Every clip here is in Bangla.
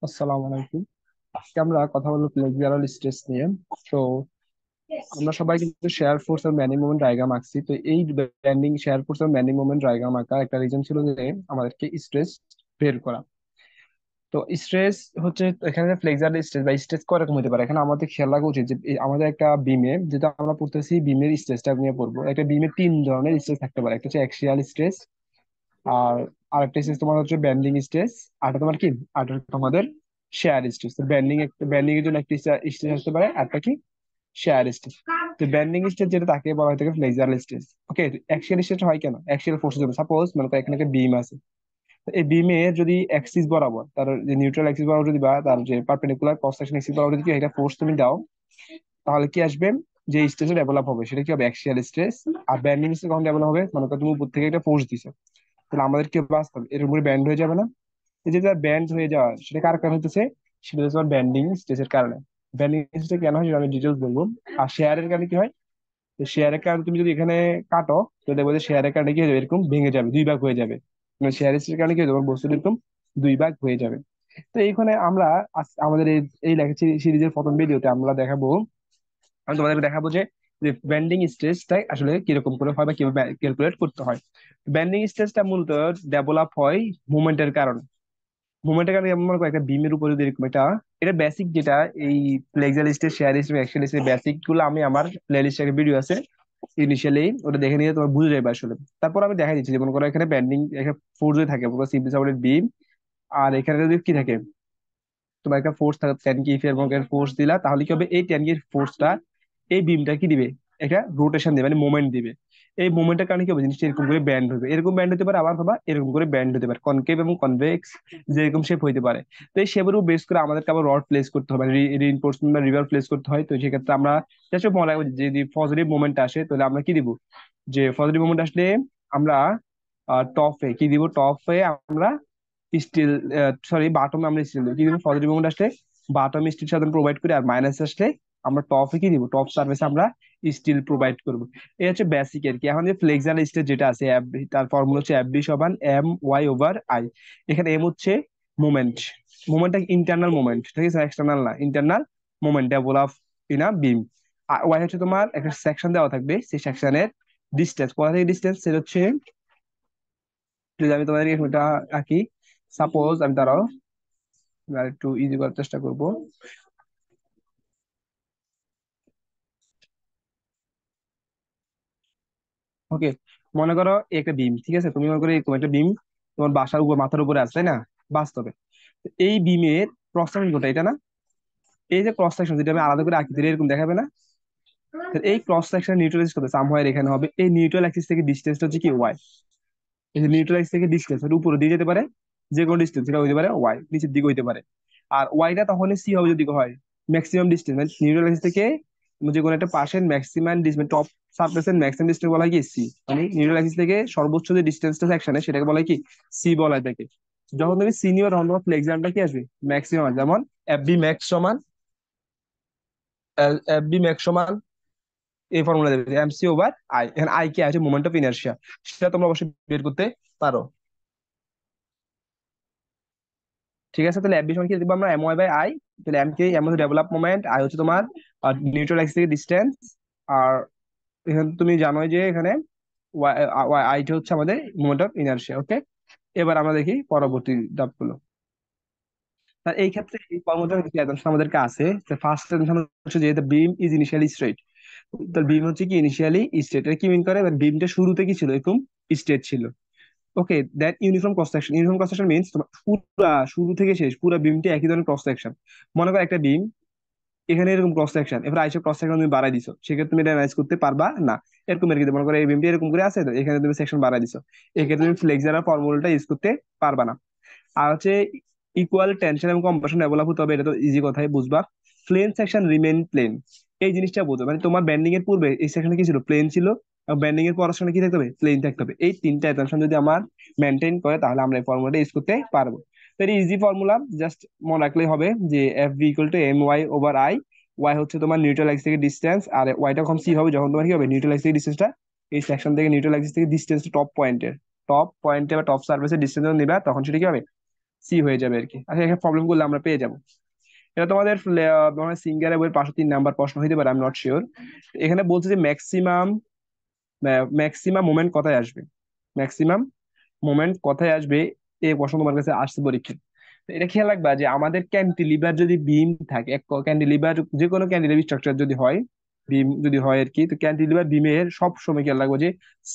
আসসালামু আলাইকুম। আজকে আমরা কথা বলবো প্লেজিয়ারাল স্ট্রেস নিয়ে। তো আমরা সবাই কিন্তু শেয়ার ফোর্স আর ম্যানি মোমেন্ট ডায়াগ্রাম আঁকছি। তো এই ব্যান্ডিং শেয়ার ফোর্স আর ম্যানি মোমেন্ট ডায়াগ্রাম আঁকা একটা রিজন ছিল যে আমাদেরকে স্ট্রেস বের করা। তো স্ট্রেস হচ্ছে এখানে ফ্লেক্সার স্ট্রেস বা স্ট্রেস কয় রকম হতে পারে, এখানে আমাদের খেয়াল রাখা উচিত যে আমাদের একটা বিমে যেটা আমরা পড়তেছি বিমের স্ট্রেসটা নিয়ে পড়বো। একটা বিমে তিন ধরনের স্ট্রেস থাকতে পারে, একটা হচ্ছে অ্যাক্সিয়াল স্ট্রেস, আর আরেকটা স্ট্রেস তোমার হচ্ছে ব্যান্ডিং স্ট্রেস, আর তোমার কি আর তোমাদের শেয়ার স্ট্রেস। তো ব্যান্ডিং এর জন্য একটা স্ট্রেস আসতে পারে, আরটা কি শেয়ার স্ট্রেস। তো ব্যান্ডিং স্ট্রেস যেটা তাকে বলা হয় থাকে ফ্লেক্সারাল স্ট্রেস। ওকে, অ্যাক্সিয়াল স্ট্রেস হয় কেন? অ্যাক্সিয়াল ফোর্সের জন্য। সাপোজ মানে তো এখানে একটা বিম আছে, তো এই বিমে যদি অ্যাক্সিস বরাবর তার যে নিউট্রাল অ্যাক্সিস বরাবর যদি বা তার যে পারপেন্ডিকুলার ক্রস সেকশন অ্যাক্সিস বরাবর যদি একটা ফোর্স তুমি দাও, তাহলে কি আসবে? যে স্ট্রেস ডেভেলপ হবে সেটা কি হবে? Axial stress. আর ব্যান্ডিং স্ট্রেস কখন ডেভেলপ হবে? মানে তুমি উপর থেকে একটা ফোর্স দিছো, তাহলে আমাদের কি বাস্তব এর উপরে ব্যান্ড হয়ে যাবে না? এই যে ব্যান্ড হয়ে যাওয়া সেটা কার কারণে হচ্ছে? সেটা হচ্ছে ব্যান্ডিং স্ট্রেসের কারণে। ব্যান্ডিং স্ট্রেস কেন হয় সেটা আমি ডিটেলস বলবো। আর শেয়ারের কারণে কি হয়? শেয়ারের কারণে তুমি যদি এখানে কাটো, তো দেখবো যে শেয়ারের কারণে কি হয়ে যাবে, এরকম ভেঙে যাবে, দুই ভাগ হয়ে যাবে। মানে শেয়ার স্ট্রেসের কারণে কি হয়ে যাবে, বস্তু এরকম দুই ভাগ হয়ে যাবে। তো এইখানে আমরা আমাদের এই এই লেখা সিরিজের প্রথম ভিডিওতে আমরা দেখাবো, আমি তোমাদেরকে দেখাবো যে ব্যান্ডিং স্ট্রেসটা আসলে কিরকম করে হয় বা কিভাবে ক্যালকুলেট করতে হয়। ব্যান্ডিং স্ট্রেসটা মূলত ডেভেলপ হয় মুভমেন্টের কারণে। মুভমেন্টের কারণে যেমন মনে করো একটা বিমের উপরে যদি এরকম একটা, এটা বেসিক যেটা এই ফ্লেক্সার লিস্টের শেয়ার লিস্ট অ্যাক্সিয়াল লিস্টের বেসিক গুলো আমি আমার প্লে লিস্টে একটা ভিডিও আছে, ইনিশিয়ালি ওটা দেখে নিয়ে তোমার বুঝে যাবে আসলে। তারপর আমি দেখা দিচ্ছি, যেমন করো এখানে ব্যান্ডিং একটা ফোর্স যদি থাকে সিম্পলি সাপোর্টেড বিম, আর এখানে যদি কি থাকে, তোমার একটা ফোর্স থাকে 10 kF এবং ফোর্স দিলা, তাহলে কি হবে? এই 10 kF ফোর্সটা এই বিমটা কি দিবে? একটা রোটেশন দিবে, মানে মোমেন্ট দিবে। এই মোমেন্টের কারণে কি হবে? জিনিসটা এরকম করে ব্যান্ড হবে, এরকম ব্যান্ড হতে পারে, আবার ভাবা এরকম করে ব্যান্ড হতে পারে, কনকেভ এবং কনভেক্স যেরকম শেপ হইতে পারে। তো এই শেপের উপর বেস করে আমাদেরকে আবার রড প্লেস করতে হবে, রিইনফোর্সমেন্ট বা রিভার প্লেস করতে হয়। তো সেক্ষেত্রে আমরা জাস্ট মনে রাখবো যে যদি পজিটিভ মোমেন্ট আসে তাহলে আমরা কি দিব? যে পজিটিভ মোমেন্ট আসলে আমরা টপে কি দিব? টপে আমরা স্টিল, সরি বাটমে আমরা স্টিল দিব। কি দিব? পজিটিভ মোমেন্ট আসলে বাটম স্টিল সাধারণত প্রোভাইড করি, আর মাইনাস আসলে আমরা টপে কি দিব? টপ সার্ফেসে আমরা স্টিল প্রোভাইড করব। এই হচ্ছে বেসিক আর কি। এখন যে ফ্লেক্সার স্টেজ যেটা আছে তার ফর্মুলা হচ্ছে এফ বি সমান এম ওয়াই ওভার আই। এখানে এম হচ্ছে মোমেন্ট, মোমেন্টটা ইন্টারনাল মোমেন্ট, ঠিক আছে, এক্সটার্নাল না, internal moment develop in a beam. আর ওয়াই হচ্ছে তোমার একটা সেকশন দেওয়া থাকবে, সেই সেকশনের ডিস্টেন্স, কোথা থেকে ডিস্টেন্স সেটা হচ্ছে, যদি আমি তোমাদেরকে এটা আঁকি, সাপোজ আমি দাঁড়াও আর একটু ইজি করার চেষ্টা করব। ওকে, মনে করো একটা বিম, ঠিক আছে, তুমি মনে করো এরকম একটা বিম তোমার বাসার উপর মাথার উপরে আছে, তাই না? বাস্তবে তো এই বিমের ক্রস সেকশন কোনটা? এটা না? এই যে ক্রস সেকশন যেটা আমি আলাদা করে আঁকি দিলে এরকম দেখাবে না? তো এই ক্রস সেকশন নিউট্রাল কত সামহার এখানে হবে, এই নিউট্রাল অ্যাক্সিস থেকে ডিসটেন্সটা হচ্ছে কি ওয়াই। এই যে নিউট্রাল অ্যাক্সিস থেকে ডিসটেন্স এটা উপরে দিয়ে যেতে পারে, যে কোনো ডিসটেন্স এটা হইতে পারে ওয়াই, নিচের দিকে হইতে পারে। আর ওয়াইটা তখন সি হবে যদি হয় ম্যাক্সিমাম ডিসটেন্স, মানে নিউট্রাল অ্যাক্সিস থেকে যে কোনো একটা পাশের ম্যাক্সিমাম ডিসটেন্স, টপ সারফেসের ম্যাক্সিমাম ডিসটেন্স বলা হয় কি সি। মানে নিউট্রাল অ্যাক্সিস থেকে সর্বোচ্চ যে ডিসটেন্সটা সেকশনে সেটাকে বলা হয় কি সি বলা হয় থাকে। যখন তুমি সি নিও তখন তোমার ফ্লেক্সারটা কি আসবে? ম্যাক্সিমাম। যেমন এফ বি ম্যাক্স সমান এফ বি ম্যাক্স সমান এই ফর্মুলা দেবে এমসি ওভার আই। এখানে আই কি আছে? Moment of inertia. সেটা তোমরা অবশ্যই বের করতে পারো। ঠিক আছে, তাহলে এফ বি সমান কি দেখবো আমরা? M Y by I. তাহলে এম কি? এম হচ্ছে ডেভেলপ মোমেন্ট, আই হচ্ছে তোমার নিউট্রাল অ্যাক্সিস থেকে ডিস্টেন্স। আর এখানে তুমি জানোই যে এখানে আইটা হচ্ছে আমাদের মোমেন্ট অফ ইনার্শিয়া। ওকে, এবার আমরা দেখি পরবর্তী ধাপগুলো। আর এই ক্ষেত্রে এই কর্মটা কি অ্যাসাম্পশন আমাদেরকে আছে? ফার্স্ট অ্যাসাম্পশন হচ্ছে যে the beam is initially straight. তো বিম হচ্ছে কি ইনিশিয়ালি স্ট্রেট। এটা কি মিন করে? বিমটা শুরুতে কি ছিল? এরকম স্ট্রেট ছিল। Okay, that uniform cross section. Uniform cross section means তোমার পুরা শুরু থেকে শেষ পুরো বিমটি একই ধরনের ক্রস সেকশন। মনে করো একটা বিম, এখানে এরকম ক্রস সেকশন, এবার আইসো ক্রস সেকশন তুমি বাড়াই দিছো, সেক্ষেত্রে তুমি এটা ম্যানেজ করতে পারবা না। এরকম আর কি, মনে করো এই বিমটি এরকম করে আছে, তো এখানে তুমি সেকশন বাড়াই দিছো, এক্ষেত্রে তুমি ফ্লেক্সার ফর্মুলাটা ইউজ করতে পারবা না। আর হচ্ছে ইকুয়াল টেনশন এবং কম্প্রেশন ডেভেলপ হতে হবে, এটা তো ইজি কথাই বুঝবা। প্লেন সেকশন রিমেইন প্লেন, এই জিনিসটা বোঝো, মানে তোমার ব্যান্ডিং এর পূর্বে এই সেকশনে কি ছিল? প্লেন ছিল। এবং ব্যান্ডিং এর পরের সেকশনে কি থাকতে হবে? প্লেন থাকতে হবে। এই তিনটা অ্যাটেনশন যদি আমার মেনটেন করে তাহলে আমরা এই ফর্মুলাটা ইউজ করতে পারবো। তো এটা ইজি ফর্মুলা, জাস্ট মনে রাখলেই হবে যে F B equal to M Y over I. Y হচ্ছে তোমার নিউট্রাল অ্যাক্সিস থেকে ডিস্টেন্স, আর ওয়াইটা কখন সি হবে? যখন তোমার কি হবে নিউট্রাল অ্যাক্সিস থেকে ডিস্টেন্সটা এই সেকশন থেকে নিউট্রাল অ্যাক্সিস থেকে ডিস্টেন্স টপ পয়েন্টের বা টপ সার্ফেসের ডিস্টেন্স নিবা, তখন সেটা কি হবে? সি হয়ে যাবে আর কি। আচ্ছা, এখানে প্রবলেম করলে আমরা পেয়ে যাবো। এটা তোমাদের সিঙ্গার বইয়ের 503 নাম্বার প্রশ্ন হইতে পারে, আমি নট শিওর। এখানে বলছে যে ম্যাক্সিমাম ম্যাক্সিমাম মোমেন্ট কোথায় আসবে, ম্যাক্সিমাম মোমেন্ট কোথায় আসবে, এই প্রশ্ন তোমার কাছে আসছে পরীক্ষা। তো এটা খেয়াল রাখবা যে আমাদের ক্যান্টিলিভার যদি বিম থাকে, এক ক্যান্টিলিভার যে কোনো ক্যান্টিলিভার স্ট্রাকচার যদি হয়, বিম যদি হয় আর কি, তো ক্যান্টিলিভার বিমের সব সময় খেয়াল রাখবো যে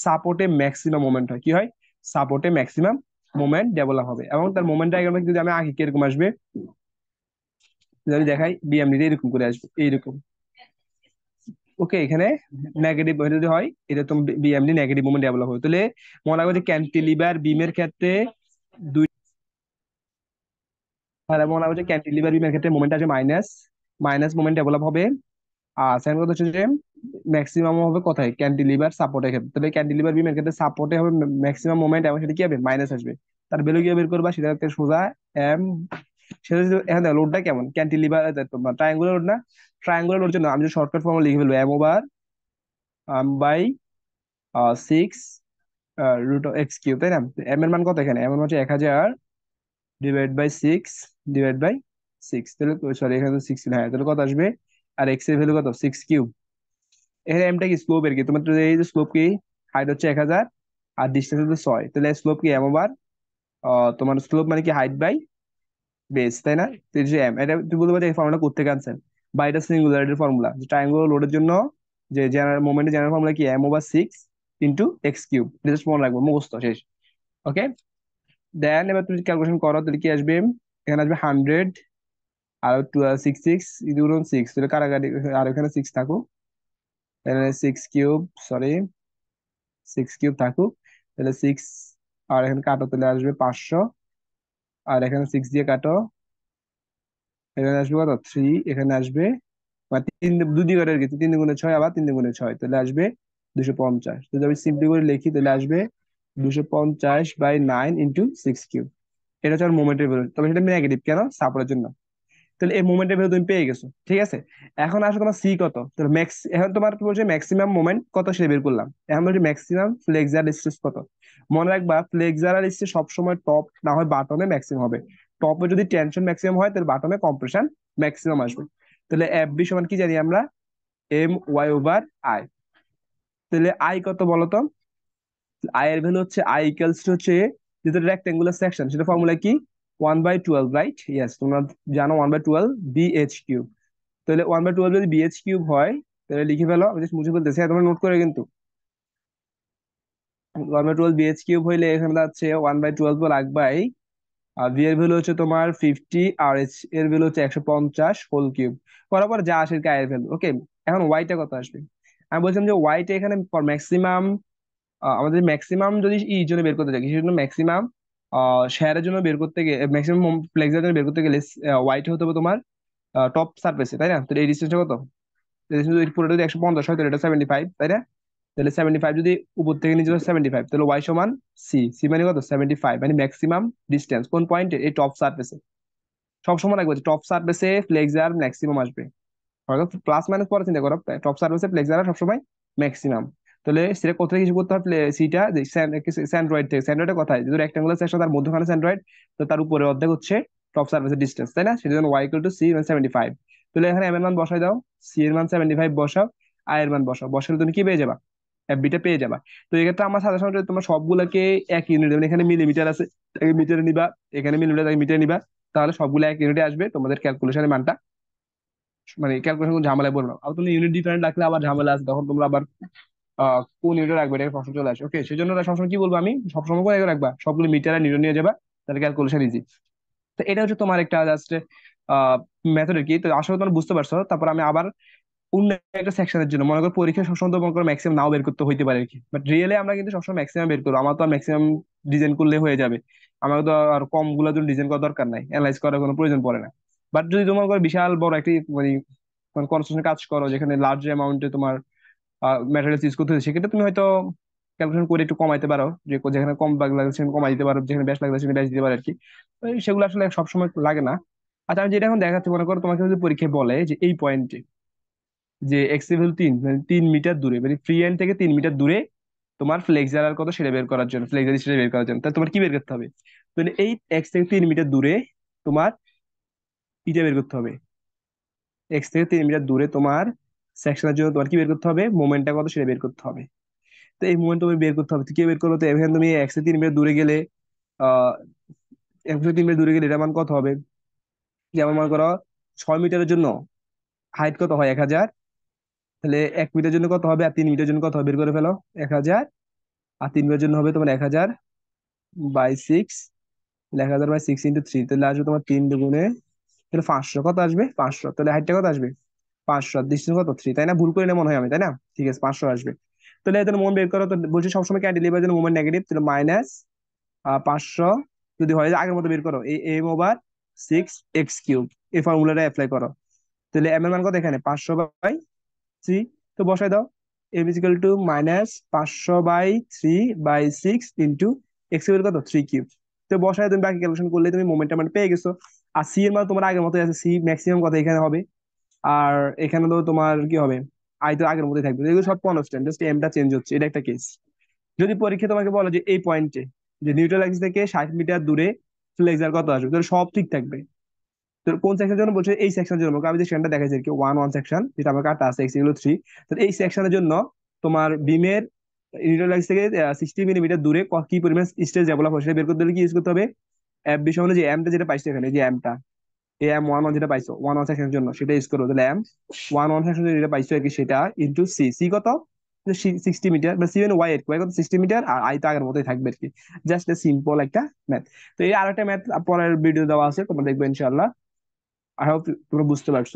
সাপোর্টে ম্যাক্সিমাম মোমেন্ট হয়, কি হয়, সাপোর্টে ম্যাক্সিমাম মোমেন্ট ডেভেলপ হবে। এবং তার মোমেন্ট ডায়াগ্রাম যদি আমি আঁকি কিরকম আসবে, যদি আমি দেখাই বিএমডি এরকম করে আসবে, এইরকম। ওকে, এখানে নেগেটিভ যদি হয়, এটা তো বিএমডি নেগেটিভ মোমেন্ট ডেভেলপ হবে। তাহলে মনে রাখবো যে ক্যান্টিলিভার বিমের ক্ষেত্রে দুই, তাহলে মনে রাখবো যে ক্যান্টিলিভার বিমের ক্ষেত্রে মোমেন্ট আছে মাইনাস, মাইনাস মোমেন্ট ডেভেলপ হবে। আর সেকেন্ড কথা হচ্ছে যে ম্যাক্সিমাম হবে কোথায়, ক্যান্টিলিভার সাপোর্টের ক্ষেত্রে। তাহলে ক্যান্টিলিভার বিমের ক্ষেত্রে সাপোর্টে হবে ম্যাক্সিমাম মোমেন্ট, এবং সেটা কি হবে, মাইনাস আসবে। তার ভ্যালু কি বের করবা, সেটা হচ্ছে সোজা এম। সেটা যদি এখন দেখো লোডটা কেমন, ক্যান্টিলিভার তোমার ট্রায়াঙ্গুলার লোড না, ট্রায়াঙ্গুলার লোড জন্য আমি যদি শর্টকাট ফর্মুলা লিখে ফেলবো, M over by 6 root of X cube, তাই না? এম এর মান কত এখানে, এম এর মান হচ্ছে 1000 ডিভাইড বাই 6 ডিভাইড বাই 6, তাহলে সরি এখানে তো 6 হ্যাঁ, তাহলে কত আসবে, আর এক্স এর ভ্যালু কত, 6 কিউব। এখানে এমটা কি স্লোপ এর কি, তোমার তো এই যে স্লোপ কি, হাইট হচ্ছে 1000 আর ডিস্টেন্স হচ্ছে 6, তাহলে স্লোপ কি এম ওভার তোমার স্লোপ মানে কি হাইট বাই বেস, তাই না? তো এই যে এম, এটা তুমি বলতে পারো এই ফর্মুলা করতে আনছেন, বা এটা সিঙ্গুলারিটির ফর্মুলা, যে ট্রায়াঙ্গুলার লোডের জন্য যে জেনারেল মোমেন্টের জেনারেল ফর্মুলা কি, M over 6 into X cube. Just মনে রাখবো, মুখস্থ শেষ। ওকে, দেন এবার তুমি ক্যালকুলেশন করো, তাহলে কি আসবে, এখানে আসবে 100 আর 6 6 গুণন 6, তাহলে কারাগারি আর এখানে 6 থাকুক, এখানে 6 কিউব, সরি 6 কিউব থাকুক, তাহলে 6 আর এখানে কাটো, তাহলে আসবে 500, আর এখানে 6 দিয়ে কাটো, এখানে আসবে কত 3, এখানে আসবে মানে তিন দুই দিকে কাটো আর কি, 3 × 6 আবার 3 × 6, তাহলে আসবে 250। যদি আমি সিম্পলি করে লিখি তাহলে আসবে 250/9 × 6 কিউব। এটা হচ্ছে মোমেন্টের ভ্যালু, তবে সেটা নেগেটিভ কেন, সাপোর্টের জন্য। তাহলে এই মোমেন্টের ভ্যালু তুমি পেয়ে গেছো, ঠিক আছে। এখন আসলে তোমার সি কত, তাহলে ম্যাক্স, এখন তোমার কি বলছে ম্যাক্সিমাম মোমেন্ট কত সেটা বের করলাম, এখন বলছে ম্যাক্সিমাম ফ্লেক্সার স্ট্রেস কত। মনে রাখবা ফ্লেক্সার স্ট্রেস সবসময় টপ না হয় বাটমে ম্যাক্সিমাম হবে। টপে যদি টেনশন ম্যাক্সিমাম হয়, তাহলে বাটমে কম্প্রেশন ম্যাক্সিমাম আসবে। তাহলে এফ বি সমান কি জানি আমরা, এম ওয়াই ওভার আই। তাহলে আই কত বলতো, আই এর ভ্যালু হচ্ছে আই ইকুয়ালস টু হচ্ছে, যেহেতু রেক্টেঙ্গুলার সেকশন সেটা ফর্মুলা কি, 1/12, রাইট? ইয়েস, তোমরা জানো 1/12 বিএইচ কিউব। তাহলে 1/12 যদি বিএইচ কিউব হয়, তাহলে লিখে ফেলো, আমি জাস্ট মুছে ফেলতেছি, তোমরা নোট করে কিন্তু। 1/12 বিএইচ কিউব হইলে এখানে যাচ্ছে 1/12 লাখ বাই, আর ভি এর ভ্যালু হচ্ছে তোমার 50, আর এইচ এর ভ্যালু হচ্ছে 150 হোল কিউব। করার পর যা আসে আর কি আই এর ভ্যালু। ওকে, এখন ওয়াইটা কত আসবে, আমি বলছিলাম যে ওয়াইটা এখানে ম্যাক্সিমাম, আমাদের ম্যাক্সিমাম যদি ই জন্য বের করতে চাই, কিসের জন্য ম্যাক্সিমাম শেয়ারের জন্য বের করতে গেলে, ম্যাক্সিমাম ফ্লেক্সের জন্য বের করতে গেলে ওয়াইট হতে হবে তোমার টপ সারফেসে, তাই না? তো এই ডিস্টেন্সটা কত, পুরোটা যদি 150 হয় তাহলে এটা 75, তাই না? তাহলে 75 যদি উপর থেকে নিচে 75, তাহলে ওয়াই সমান সি, সি মানে কত, 75, মানে ম্যাক্সিমাম ডিস্টেন্স কোন পয়েন্টে, এই টপ সারফেসে। সবসময় রাখবে টপ সারফেসে ফ্লেক্সার ম্যাক্সিমাম আসবে, হয়তো প্লাস মাইনাস পরে চিন্তা করো, টপ সার্ভিসে ফ্লেক্সার সবসময় ম্যাক্সিমাম। তাহলে সেটা কোথায় কিছু করতে হবে, সিটা স্যান্ড্রয়েড থেকে, স্যান্ড্রয়েডের কথায় যদি রেক্টাঙ্গুলার সেকশন তার মধ্যখানে স্যান্ড্রয়েড, তো তার উপরে অর্ধেক হচ্ছে টপ সার্ভিসের ডিস্টেন্স, তাই না? সেটা জন্য ওয়াই ইকুয়াল টু সি মানে 75। তাহলে এখানে এম এর মান বসাই দাও, সি এর মান 75 বসাও, আই এর মান বসাও, বসালে তুমি কি পেয়ে যাবা, এফ বিটা পেয়ে যাবা। তো এক্ষেত্রে আমার সাজেশন তোমার সবগুলোকে এক ইউনিট, যেমন এখানে মিলিমিটার আছে মিটারে নিবা, এখানে মিলিমিটার মিটারে নিবা, তাহলে সবগুলো এক ইউনিটে আসবে, তোমাদের ক্যালকুলেশনের মানটা মানে ক্যালকুলেশন ঝামেলায় পড়বে না। আর তুমি ইউনিট ডিফারেন্ট রাখলে আবার ঝামেলা আছে, তখন তোমরা আবার কোন ইউনিটে রাখবে এটা প্রশ্ন চলে আসে। ওকে, সেই জন্য সবসময় কি বলবো আমি, সবসময় করে রাখবা সবগুলো মিটার আর নিউটন নিয়ে যাবা, তাহলে ক্যালকুলেশন ইজি। তো এটা হচ্ছে তোমার একটা জাস্ট মেথড আর কি। তো আসলে তোমরা বুঝতে পারছো, তারপর আমি আবার অন্য একটা সেকশনের জন্য মনে করো পরীক্ষা সবসময় তো মনে করো ম্যাক্সিমাম নাও বের করতে হইতে পারে আর কি, বাট রিয়েলি আমরা কিন্তু সবসময় ম্যাক্সিমাম বের করবো। আমার তো আর ম্যাক্সিমাম ডিজাইন করলে হয়ে যাবে, আমার তো আর কম গুলা জন্য ডিজাইন করার দরকার নাই, অ্যানালাইজ করার কোনো প্রয়োজন পড়ে না। বাট যদি তোমার করে বিশাল বড় একটি মানে কনস্ট্রাকশন কাজ করো, যেখানে লার্জ অ্যামাউন্টে তোমার ম্যাটেরিয়ালস ইউজ করতে হচ্ছে, সেক্ষেত্রে তুমি হয়তো ক্যালকুলেশন করে একটু কমাইতে পারো, যে যেখানে কম বাগ লাগছে সেখানে কমাই দিতে পারো, যেখানে বেশ লাগছে সেখানে বেশ দিতে পারো আর কি। তো সেগুলো আসলে সবসময় লাগে না। আচ্ছা, আমি যেটা এখন দেখাচ্ছি, মনে করো তোমাকে যদি পরীক্ষায় বলে যে এই পয়েন্টে যে এক্স লেভেল 3 মানে 3 মিটার দূরে, মানে ফ্রি হ্যান্ড থেকে 3 মিটার দূরে তোমার ফ্লেক্সার কত সেটা বের করার জন্য, ফ্লেক্সার সেটা বের করার জন্য, তাহলে তোমার কি বের করতে হবে, তাহলে এই এক্স থেকে 3 মিটার দূরে তোমার ইটা বের করতে হবে। এক্স থেকে 3 মিটার দূরে তোমার সেকশনের জন্য তোমার কি বের করতে হবে, মোমেন্টটা কত সেটা বের করতে হবে। তো এই মোমেন্ট তুমি বের করতে হবে, তো কি বের করবো, তো এখানে তুমি এক্স থেকে 3 মিটার দূরে গেলে আহ এক্স থেকে 3 মিটার দূরে গেলে এটা মান কত হবে, যেমন মনে করো 6 মিটারের জন্য হাইট কত হয় 1000, তাহলে 1 মিটার জন্য কত হবে আর 3 মিটার জন্য কত হবে বের করে ফেলো। 1000 আর 3 মিটার জন্য হবে তোমার 1000/6, 1000/6 × 3, তাহলে আসবে তোমার 3 দুগুণে, তাহলে 500 কত আসবে, 500, তাহলে হাইটটা কত আসবে 500, ডিস্টেন্স কত 3, তাই না, ভুল করে না মনে হয় আমি, তাই না? ঠিক আছে, 500 আসবে। তাহলে এখানে মোমেন্ট বের করো, তো বলছি সবসময় ক্যান্টিলিভারের জন্য মোমেন্ট নেগেটিভ, তাহলে মাইনাস 500 যদি হয় আগের মতো বের করো, এই m/6 x³ এই ফর্মুলাটা অ্যাপ্লাই করো। তাহলে এম এর মান কত এখানে 500/3, তো বসাই দাও। এম ইজিক্যাল টু -500/3/6 এক্স এর কত 3³ তো বসায় তুমি বাকি ক্যালকুলেশন করলে তুমি মোমেন্টাম মানে পেয়ে গেছো। আর সি এর মান তোমার আগের মতোই আছে, সি ম্যাক্সিমাম কত এখানে হবে। আর এখানে তো তোমার কি হবে, আই তো আগের মতোই থাকবে, এগুলো সব কনস্ট্যান্ট, জাস্ট এমটা চেঞ্জ হচ্ছে, এটা একটা কেস। যদি পরীক্ষা তোমাকে বলো যে এই পয়েন্টে যে নিউট্রাল অ্যাক্সিস থেকে 60 মিটার দূরে ফ্লেক্সার কত আসবে, তাহলে সব ঠিক থাকবে। তো কোন সেকশনের জন্য বলছে, এই সেকশনের জন্য আমি যে সেকশনটা দেখাইছি আর কি, 1 1 সেকশন যেটা আমার কাটা আছে x=3, তো এই সেকশনের জন্য তোমার বিমের নিউট্রাল অ্যাক্সিস থেকে 60 মিলিমিটার দূরে কি পরিমাণ স্ট্রেস ডেভেলপ হয় সেটা বের করতে হলে কি ইউজ করতে হবে, এফ বি সমান যে এমটা যেটা পাইছো এখানে, যে এমটা am11 যেটা পাইছো 1 1 সেকশনের জন্য সেটা ইউজ করো, তাহলে m11 সেকশনের যেটা পাইছো আর কি সেটা ইনটু সি, সি কত 60 মিটার, বা সি ওয়াই এর কত 60 মিটার, আর আই তো আগের মতোই থাকবে আর কি, জাস্ট সিম্পল একটা ম্যাথ। তো এই আরেকটা ম্যাথ পরের ভিডিও দেওয়া আছে, তোমরা দেখবে ইনশাআল্লাহ। আই হোপ তোমরা বুঝতে পারছো।